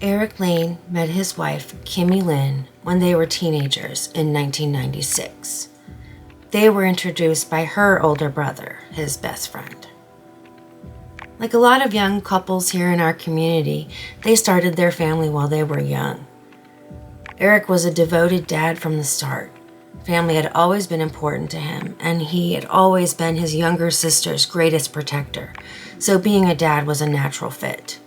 Erik Lane met his wife, Kimmy Lynn, when they were teenagers in 1996. They were introduced by her older brother, his best friend. Like a lot of young couples here in our community, they started their family while they were young. Erik was a devoted dad from the start. Family had always been important to him, and he had always been his younger sister's greatest protector, so being a dad was a natural fit.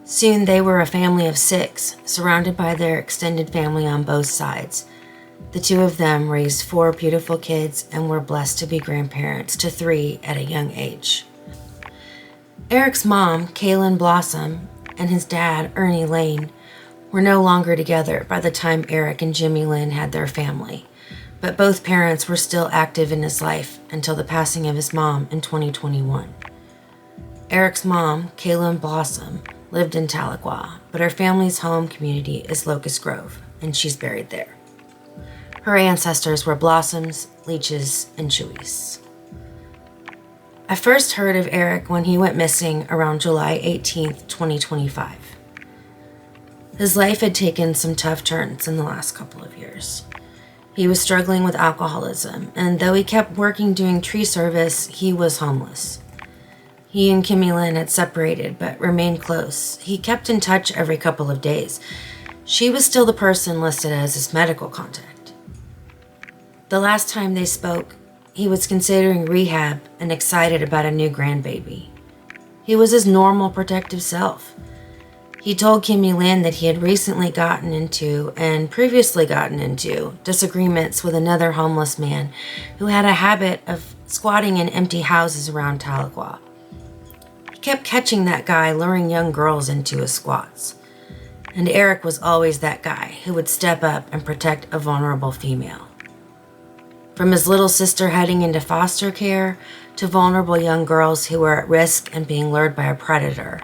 Soon they were a family of 6, surrounded by their extended family on both sides. The two of them raised 4 beautiful kids and were blessed to be grandparents to 3 at a young age. Erik's mom, Kaylin Blossom, and his dad, Ernie Lane, were no longer together by the time Erik and Jimmy Lynn had their family, but both parents were still active in his life until the passing of his mom in 2021. Erik's mom, Kaylin Blossom, lived in Tahlequah, but her family's home community is Locust Grove, and she's buried there. Her ancestors were Blossoms, Leaches, and Chewies. I first heard of Erik when he went missing around July 18, 2025. His life had taken some tough turns in the last couple of years. He was struggling with alcoholism, and though he kept working doing tree service, he was homeless. He and Kimmy Lynn had separated but remained close. He kept in touch every couple of days. She was still the person listed as his medical contact. The last time they spoke, he was considering rehab and excited about a new grandbaby. He was his normal protective self. He told Kimmy Lynn that he had recently gotten into and previously gotten into disagreements with another homeless man who had a habit of squatting in empty houses around Tahlequah. Kept catching that guy luring young girls into his squats. And Erik was always that guy who would step up and protect a vulnerable female. From his little sister heading into foster care to vulnerable young girls who were at risk and being lured by a predator,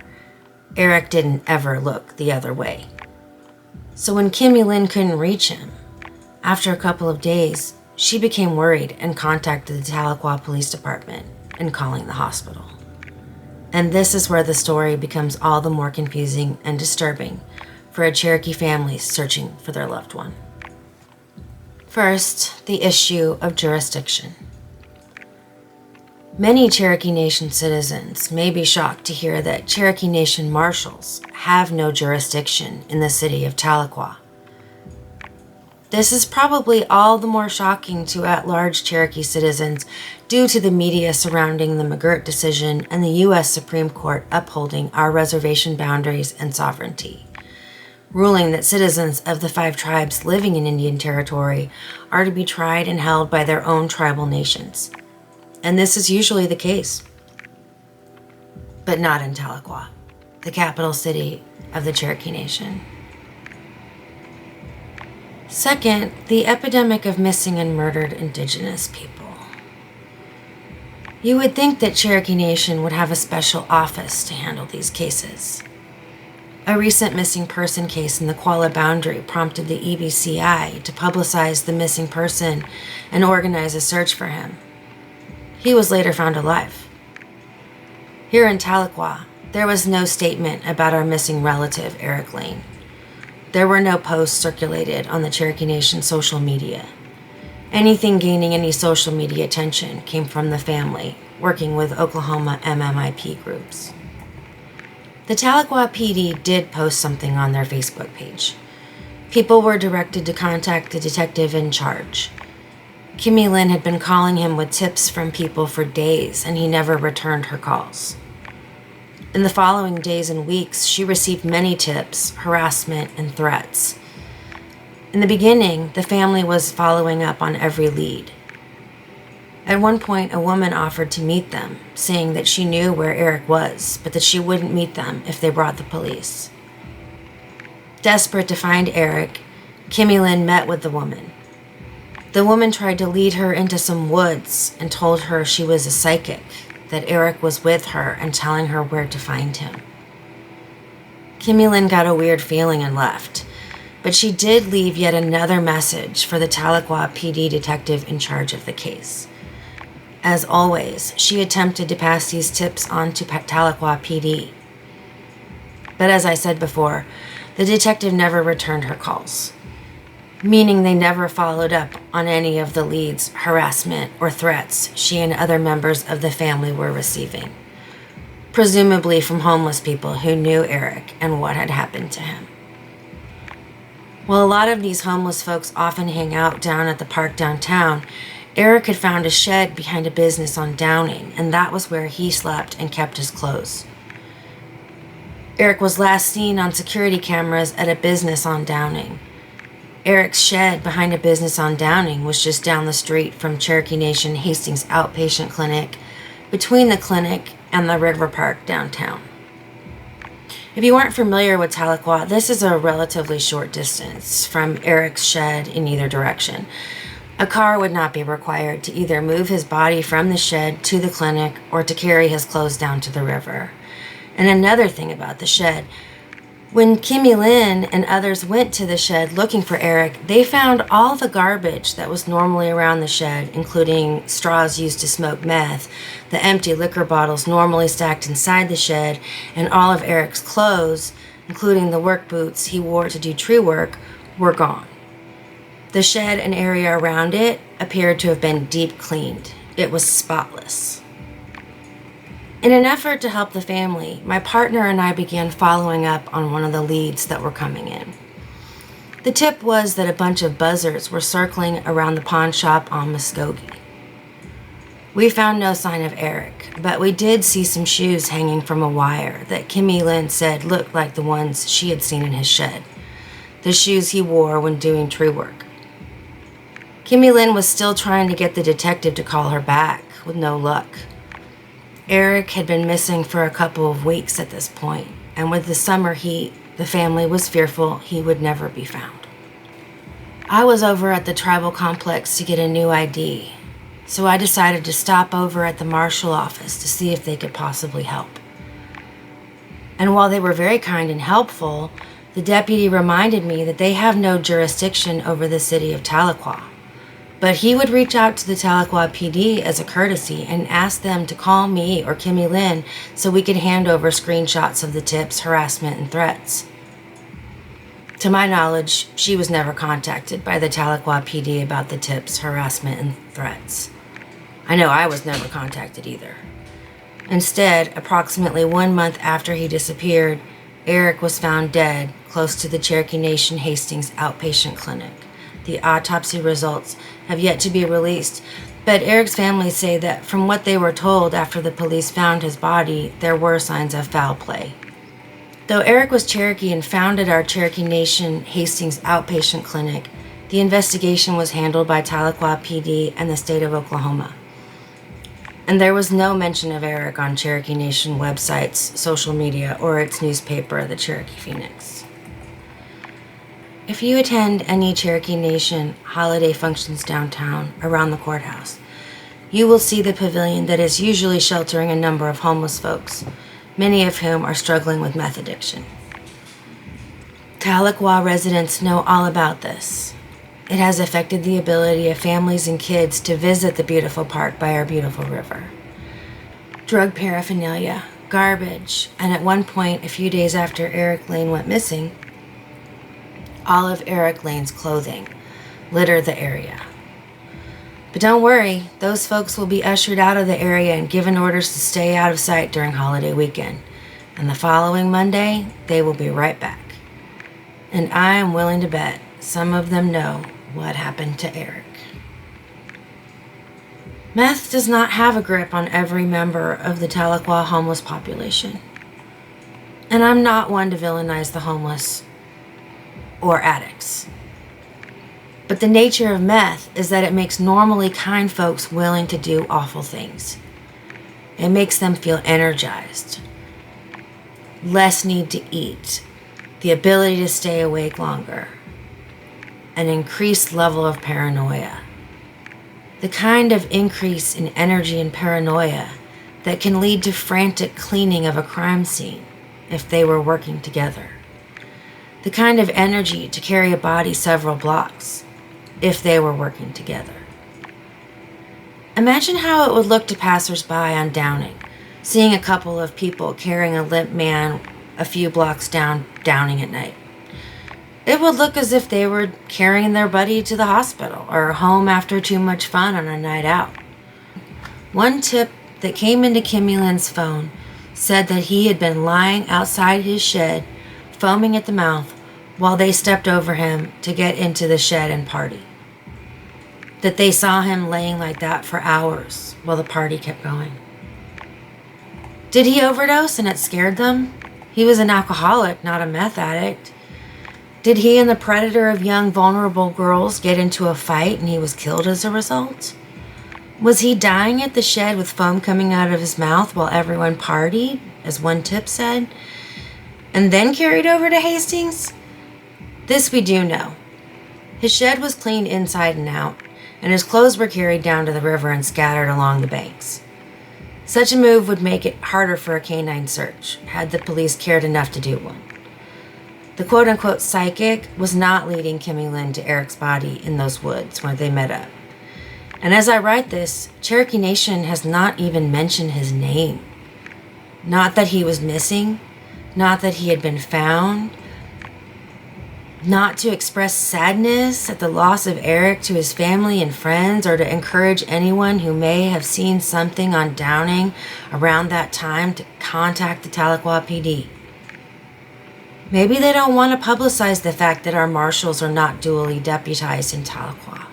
Erik didn't ever look the other way. So when Kimmy Lynn couldn't reach him, after a couple of days, she became worried and contacted the Tahlequah Police Department and calling the hospital. And this is where the story becomes all the more confusing and disturbing for a Cherokee family searching for their loved one. First, the issue of jurisdiction. Many Cherokee Nation citizens may be shocked to hear that Cherokee Nation marshals have no jurisdiction in the city of Tahlequah. This is probably all the more shocking to at-large Cherokee citizens due to the media surrounding the McGirt decision and the U.S. Supreme Court upholding our reservation boundaries and sovereignty, ruling that citizens of the 5 tribes living in Indian Territory are to be tried and held by their own tribal nations. And this is usually the case. But not in Tahlequah, the capital city of the Cherokee Nation. Second, the epidemic of missing and murdered Indigenous people. You would think that Cherokee Nation would have a special office to handle these cases. A recent missing person case in the Qualla boundary prompted the EBCI to publicize the missing person and organize a search for him. He was later found alive. Here in Tahlequah, there was no statement about our missing relative, Erik Lane. There were no posts circulated on the Cherokee Nation social media. Anything gaining any social media attention came from the family, working with Oklahoma MMCP groups. The Tahlequah PD did post something on their Facebook page. People were directed to contact the detective in charge. Kimmy Lynn had been calling him with tips from people for days, and he never returned her calls. In the following days and weeks, she received many tips, harassment, and threats. In the beginning, the family was following up on every lead. At one point, a woman offered to meet them, saying that she knew where Erik was, but that she wouldn't meet them if they brought the police. Desperate to find Erik, Kimmy Lynn met with the woman. The woman tried to lead her into some woods and told her she was a psychic, that Erik was with her and telling her where to find him. Kimmy Lynn got a weird feeling and left, but she did leave yet another message for the Tahlequah PD detective in charge of the case. As always, she attempted to pass these tips on to Tahlequah PD. But as I said before, The detective never returned her calls, meaning they never followed up on any of the leads, harassment, or threats she and other members of the family were receiving, presumably from homeless people who knew Erik and what had happened to him. While a lot of these homeless folks often hang out down at the park downtown, Erik had found a shed behind a business on Downing, and that was where he slept and kept his clothes. Erik was last seen on security cameras at a business on Downing. Erik's shed behind a business on Downing was just down the street from Cherokee Nation Hastings Outpatient Clinic, between the clinic and the river park downtown. If you aren't familiar with Tahlequah, this is a relatively short distance from Erik's shed in either direction. A car would not be required to either move his body from the shed to the clinic or to carry his clothes down to the river. And another thing about the shed, when Kimmy Lynn and others went to the shed looking for Erik, they found all the garbage that was normally around the shed, including straws used to smoke meth, the empty liquor bottles normally stacked inside the shed, and all of Erik's clothes, including the work boots he wore to do tree work, were gone. The shed and area around it appeared to have been deep cleaned. It was spotless. In an effort to help the family, my partner and I began following up on one of the leads that were coming in. The tip was that a bunch of buzzards were circling around the pawn shop on Muskogee. We found no sign of Erik, but we did see some shoes hanging from a wire that Kimmy Lynn said looked like the ones she had seen in his shed, the shoes he wore when doing tree work. Kimmy Lynn was still trying to get the detective to call her back, with no luck. Erik had been missing for a couple of weeks at this point, and with the summer heat, the family was fearful he would never be found. I was over at the tribal complex to get a new ID, so I decided to stop over at the marshal office to see if they could possibly help. And while they were very kind and helpful, the deputy reminded me that they have no jurisdiction over the city of Tahlequah. But he would reach out to the Tahlequah PD as a courtesy and ask them to call me or Kimmy Lynn so we could hand over screenshots of the tips, harassment, and threats. To my knowledge, she was never contacted by the Tahlequah PD about the tips, harassment, and threats. I know I was never contacted either. Instead, approximately 1 month after he disappeared, Erik was found dead close to the Cherokee Nation Hastings Outpatient Clinic. The autopsy results have yet to be released, but Erik's family say that from what they were told after the police found his body, there were signs of foul play. Though Erik was Cherokee and founded our Cherokee Nation Hastings Outpatient Clinic, the investigation was handled by Tahlequah PD and the state of Oklahoma. And there was no mention of Erik on Cherokee Nation websites, social media, or its newspaper, the Cherokee Phoenix. If you attend any Cherokee Nation holiday functions downtown around the courthouse, you will see the pavilion that is usually sheltering a number of homeless folks, many of whom are struggling with meth addiction. Tahlequah residents know all about this. It has affected the ability of families and kids to visit the beautiful park by our beautiful river. Drug paraphernalia, garbage, and at one point, a few days after Erik Lane went missing, all of Erik Lane's clothing littered the area. But don't worry, those folks will be ushered out of the area and given orders to stay out of sight during holiday weekend. And the following Monday, they will be right back. And I am willing to bet some of them know what happened to Erik. Meth does not have a grip on every member of the Tahlequah homeless population. And I'm not one to villainize the homeless or addicts. But the nature of meth is that it makes normally kind folks willing to do awful things. It makes them feel energized, less need to eat, the ability to stay awake longer, an increased level of paranoia. The kind of increase in energy and paranoia that can lead to frantic cleaning of a crime scene if they were working together. The kind of energy to carry a body several blocks if they were working together. Imagine how it would look to passersby on Downing, seeing a couple of people carrying a limp man a few blocks down Downing at night. It would look as if they were carrying their buddy to the hospital or home after too much fun on a night out. One tip that came into Kimmy Lynn's phone said that he had been lying outside his shed, foaming at the mouth, while they stepped over him to get into the shed and party. That they saw him laying like that for hours while the party kept going. Did he overdose and it scared them? He was an alcoholic, not a meth addict. Did he and the predator of young, vulnerable girls get into a fight and he was killed as a result? Was he dying at the shed with foam coming out of his mouth while everyone partied, as one tip said, and then carried over to Hastings? This we do know. His shed was cleaned inside and out, and his clothes were carried down to the river and scattered along the banks. Such a move would make it harder for a canine search, had the police cared enough to do one. The quote-unquote psychic was not leading Kimmy Lynn to Erik's body in those woods where they met up. And as I write this, Cherokee Nation has not even mentioned his name. Not that he was missing, not that he had been found, not to express sadness at the loss of Erik to his family and friends, or to encourage anyone who may have seen something on Downing around that time to contact the Tahlequah PD. Maybe they don't want to publicize the fact that our marshals are not duly deputized in Tahlequah,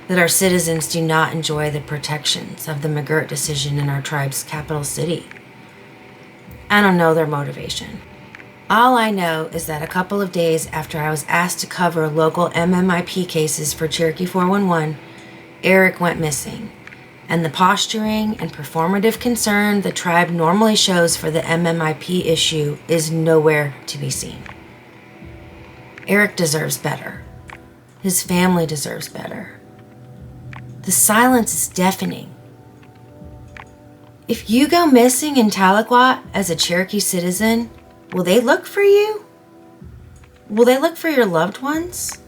that our citizens do not enjoy the protections of the McGirt decision in our tribe's capital city. I don't know their motivation. All I know is that a couple of days after I was asked to cover local MMIP cases for Cherokee 411, Erik went missing, and the posturing and performative concern the tribe normally shows for the MMIP issue is nowhere to be seen. Erik deserves better. His family deserves better. The silence is deafening. If you go missing in Tahlequah as a Cherokee citizen, will they look for you? Will they look for your loved ones?